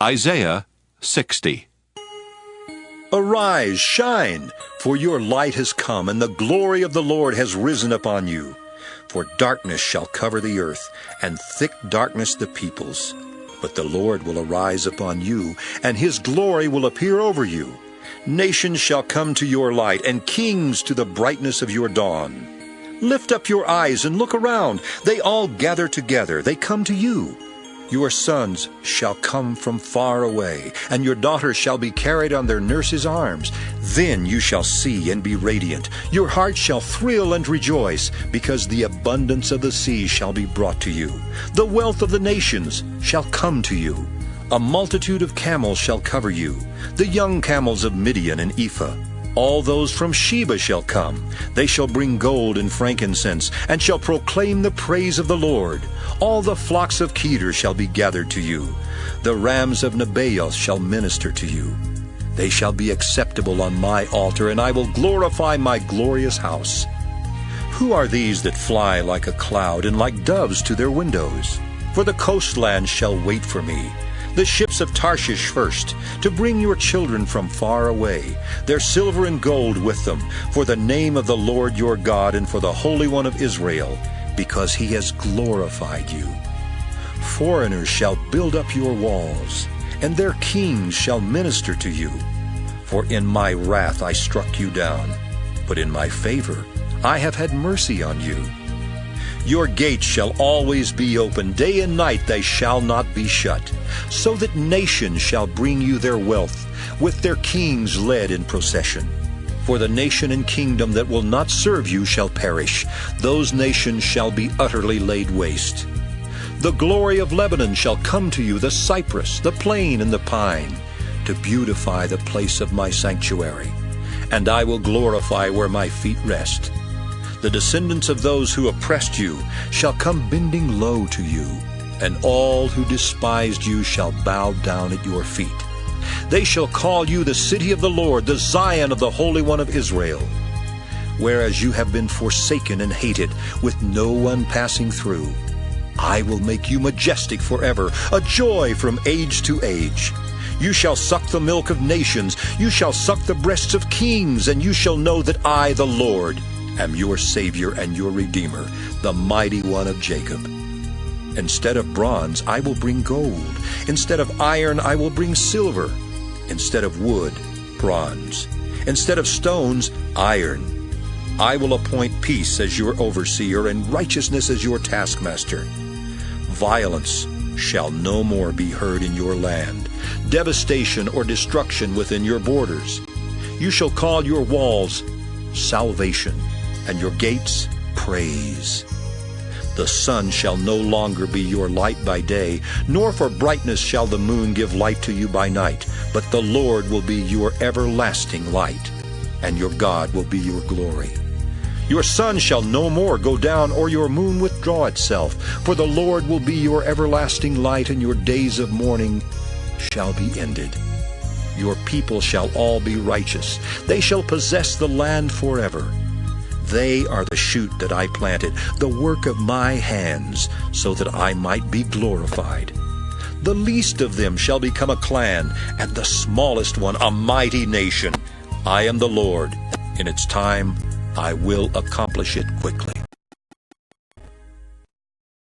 Isaiah 60. Arise, shine, for your light has come, and the glory of the Lord has risen upon you. For darkness shall cover the earth, and thick darkness the peoples. But the Lord will arise upon you, and his glory will appear over you. Nations shall come to your light, and kings to the brightness of your dawn. Lift up your eyes and look around. They all gather together. They come to you. Your sons shall come from far away, and your daughters shall be carried on their nurses' arms. Then you shall see and be radiant. Your heart shall thrill and rejoice, because the abundance of the sea shall be brought to you. The wealth of the nations shall come to you. A multitude of camels shall cover you, the young camels of Midian and Ephah. All those from Sheba shall come. They shall bring gold and frankincense, and shall proclaim the praise of the Lord. All the flocks of Kedar shall be gathered to you. The rams of Nebaioth shall minister to you. They shall be acceptable on my altar, and I will glorify my glorious house. Who are these that fly like a cloud, and like doves to their windows? For the coastlands shall wait for me, the ships of Tarshish first, to bring your children from far away, their silver and gold with them, for the name of the Lord your God and for the Holy One of Israel, because he has glorified you. Foreigners shall build up your walls, and their kings shall minister to you. For in my wrath I struck you down, but in my favor I have had mercy on you. Your gates shall always be open, day and night they shall not be shut, so that nations shall bring you their wealth, with their kings led in procession. For the nation and kingdom that will not serve you shall perish. Those nations shall be utterly laid waste. The glory of Lebanon shall come to you, the cypress, the plane, and the pine, to beautify the place of my sanctuary. And I will glorify where my feet rest. The descendants of those who oppressed you shall come bending low to you, and all who despised you shall bow down at your feet. They shall call you the city of the Lord, the Zion of the Holy One of Israel. Whereas you have been forsaken and hated, with no one passing through, I will make you majestic forever, a joy from age to age. You shall suck the milk of nations, you shall suck the breasts of kings, and you shall know that I, the Lord, am your Savior and your Redeemer, the Mighty One of Jacob. Instead of bronze, I will bring gold. Instead of iron, I will bring silver. Instead of wood, bronze. Instead of stones, iron. I will appoint peace as your overseer and righteousness as your taskmaster. Violence shall no more be heard in your land, devastation or destruction within your borders. You shall call your walls salvation, and your gates praise. The sun shall no longer be your light by day, nor for brightness shall the moon give light to you by night, but the Lord will be your everlasting light, and your God will be your glory. Your sun shall no more go down, or your moon withdraw itself, for the Lord will be your everlasting light, and your days of mourning shall be ended. Your people shall all be righteous. They shall possess the land forever. They are the shoot that I planted, the work of my hands, so that I might be glorified. The least of them shall become a clan, and the smallest one a mighty nation. I am the Lord. In its time I will accomplish it quickly.